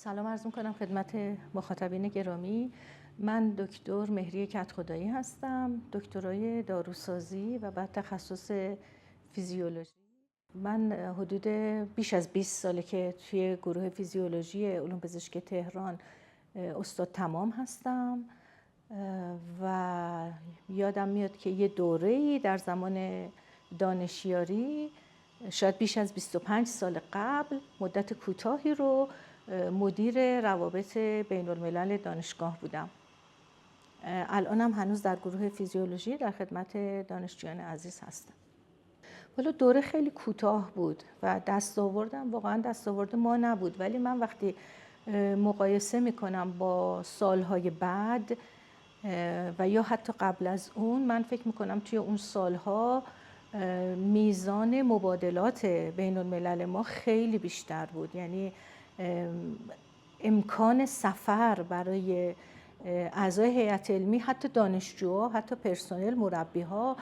سلام عرض می‌کنم خدمت مخاطبین گرامی. من دکتر مهریه کدخدایی هستم، دکترای داروسازی و بعد تخصص فیزیولوژی. من حدود بیش از 20 ساله که توی گروه فیزیولوژی علوم پزشکی تهران استاد تمام هستم و یادم میاد که یه دوره‌ای در زمان دانشیاری شاید بیش از 25 سال قبل مدت کوتاهی رو مدیر روابط بین الملل دانشگاه بودم. الانم هنوز در گروه فیزیولوژی در خدمت دانشجویان عزیز هستم. حالا دوره خیلی کوتاه بود و دستاوردم واقعا دستاورد ما نبود، ولی من وقتی مقایسه میکنم با سالهای بعد و یا حتی قبل از اون، من فکر میکنم توی اون سالها میزان مبادلات بین الملل ما خیلی بیشتر بود. یعنی امکان سفر برای اعضای هیئت علمی، حتی دانشجوها، حتی پرسنل، مربیها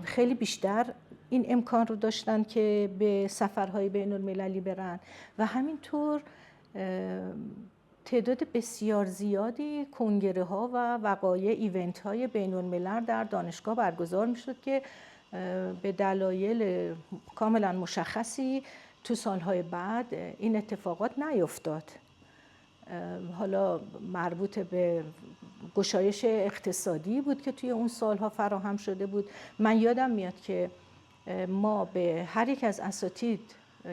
خیلی بیشتر این امکان رو داشتن که به سفرهای بین المللی برن و همینطور تعداد بسیار زیادی کنگره ها و وقایع ایونت های بین الملل در دانشگاه برگزار می شد که به دلایل کاملا مشخصی تو سالهای بعد این اتفاقات نیفتاد. حالا مربوط به گشایش اقتصادی بود که توی اون سالها فراهم شده بود. من یادم میاد که ما به هر یک از اساتید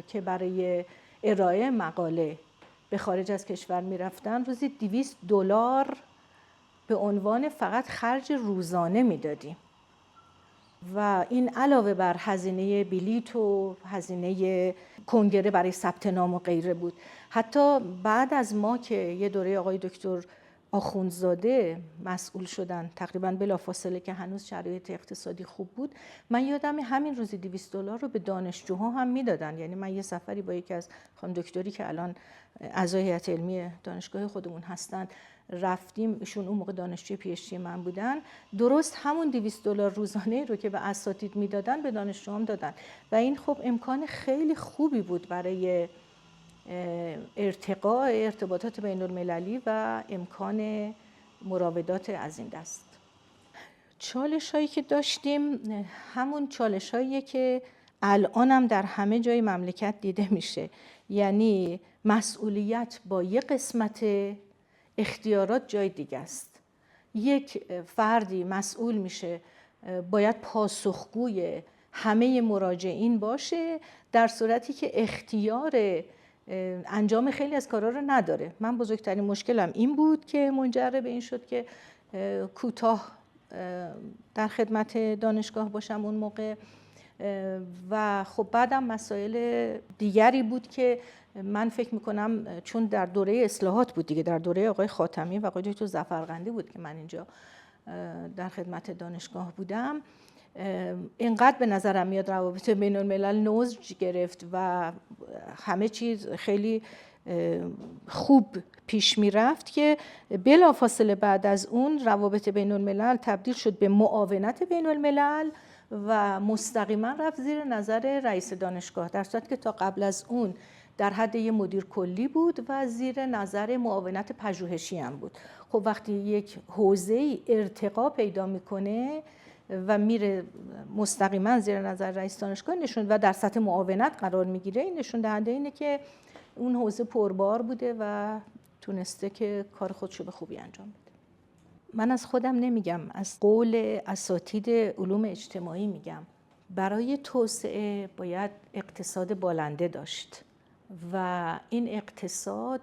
که برای ارائه مقاله به خارج از کشور میرفتن روزی $200 به عنوان فقط خرج روزانه میدادیم و این علاوه بر هزینه بلیط و هزینه کنگره برای ثبت نام و غیره بود. حتی بعد از ما که یه دوره آقای دکتر آخوندزاده مسئول شدن، تقریبا بلافاصله که هنوز شرایط اقتصادی خوب بود، من یادم همین روزی $200 رو به دانشجوها هم میدادن. یعنی من یه سفری با یکی از خانم دکتری که الان اعضای هیئت علمی دانشگاه خودمون هستن رفتیم، ایشون اون موقع دانشجوی پی اچ دی من بودن، درست همون $200 روزانه رو که به اساتید میدادن به دانشجوام دادن و این خب امکان خیلی خوبی بود برای ارتقاء ارتباطات بین المللی و امکان مراودات از این دست. چالش هایی که داشتیم همون چالش هاییه که الان هم در همه جای مملکت دیده میشه. یعنی مسئولیت با یک قسمت، اختیارات جای دیگه است. یک فردی مسئول میشه باید پاسخگوی همه مراجعین باشه، در صورتی که اختیار انجام خیلی از کارا رو نداره. من بزرگترین مشکلم این بود که منجر به این شد که کوتاه در خدمت دانشگاه باشم اون موقع و خب بعدم مسائل دیگری بود که من فکر میکنم چون در دوره اصلاحات بود دیگه، در دوره آقای خاتمی و آقای دکتر ظفرقندی بود که من اینجا در خدمت دانشگاه بودم، اینقدر به نظرم میاد روابط بین الملل نضج گرفت و همه چیز خیلی خوب پیش میرفت که بلافاصله بعد از اون روابط بین الملل تبدیل شد به معاونت بین الملل و مستقیما رفت زیر نظر رئیس دانشگاه، در صورتی که تا قبل از اون در حد یه مدیر کلی بود و زیر نظر معاونت پژوهشی هم بود. خب وقتی یک حوزه ارتقا پیدا میکنه و میره مستقیما زیر نظر رئیس دانشگاه نشون و در سطح معاونت قرار میگیره، این نشون دهنده اینه که اون حوزه پربار بوده و تونسته که کار خودشو به خوبی انجام بده. من از خودم نمیگم، از قول اساتید علوم اجتماعی میگم. برای توسعه باید اقتصاد بالنده داشت و این اقتصاد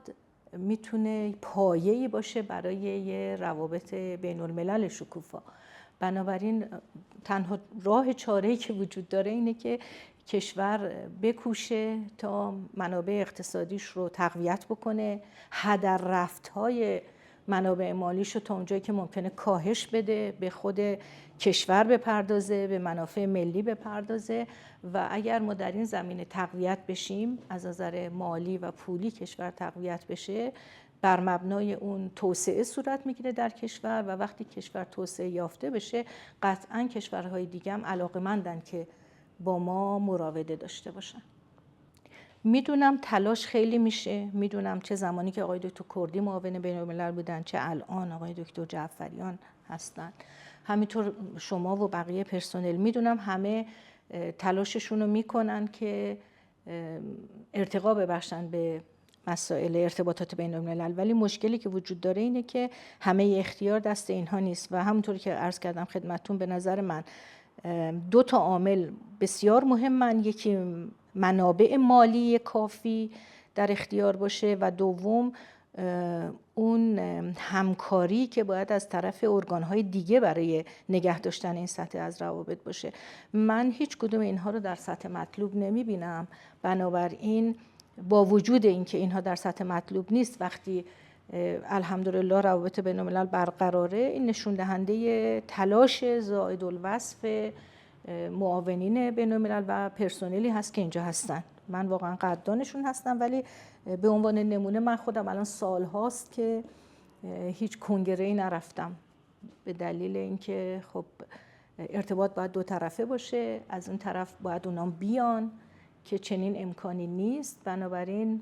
میتونه پایه‌ای باشه برای یه روابط بین الملل شکوفا. بنابراین تنها راه چاره‌ای که وجود داره اینه که کشور بکوشه تا منابع اقتصادیش رو تقویت بکنه، هدر رفت‌های منابع مالیش رو تا اونجایی که ممکنه کاهش بده، به خود کشور بپردازه، به منافع ملی بپردازه و اگر ما در این زمینه تقویت بشیم، از نظر مالی و پولی کشور تقویت بشه، بر مبنای اون توسعه صورت میگیره در کشور و وقتی کشور توسعه یافته بشه قطعاً کشورهای دیگه هم علاقه‌مندن که با ما مراوده داشته باشن. میدونم تلاش خیلی میشه، میدونم چه زمانی که آقای دکتر کردی معاون بین‌الملل بودن، چه الان آقای دکتر جعفریان هستن، همینطور شما و بقیه پرسنل، میدونم همه تلاششون رو میکنن که ارتقا ببخشن به مسائل ارتباطات بین الملل، ولی مشکلی که وجود داره اینه که همه اختیار دست اینها نیست و همونطوری که عرض کردم خدمتتون، به نظر من 2 تا عامل بسیار مهمن. یکی منابع مالی کافی در اختیار باشه و دوم اون همکاری که باید از طرف ارگان‌های دیگه برای نگه داشتن این سطح از روابط باشه. من هیچ کدوم اینها رو در سطح مطلوب نمی‌بینم. بنابراین با وجود اینکه اینها در سطح مطلوب نیست، وقتی الحمدلله روابط بین الملل برقراره، این نشون دهنده تلاش زائد الوصف معاونین بین الملل و پرسنلی هست که اینجا هستن. من واقعا قدردانشون هستم، ولی به عنوان نمونه من خودم الان سال هاست که هیچ کنگره‌ای نرفتم، به دلیل اینکه خب ارتباط باید 2 طرفه باشه، از اون طرف باید اونام بیان که چنین امکانی نیست. بنابراین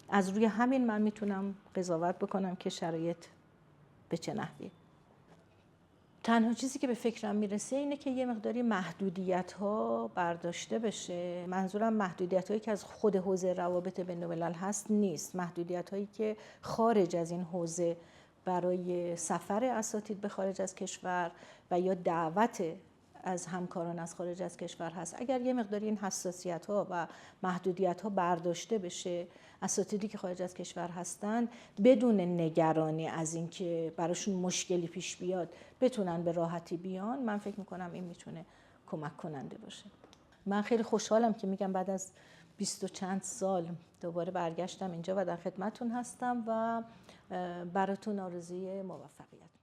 از روی همین من میتونم قضاوت بکنم که شرایط به چه نحویه. تنها چیزی که به فکرم میرسه اینه که یه مقداری محدودیت‌ها برداشته بشه. منظورم محدودیت‌هایی که از خود حوزه روابط بین‌الملل هست نیست، محدودیت‌هایی که خارج از این حوزه برای سفر اساتید به خارج از کشور و یا دعوت از همکاران از خارج از کشور هست. اگر یه مقداری این حساسیت‌ها و محدودیت‌ها برداشته بشه، اساتیدی که خارج از کشور هستن بدون نگرانی از اینکه براشون مشکلی پیش بیاد بتونن به راحتی بیان، من فکر می‌کنم این میتونه کمک کننده باشه. من خیلی خوشحالم که میگم بعد از 20 و چند سال دوباره برگشتم اینجا و در خدمتتون هستم و براتون آرزوی موفقیت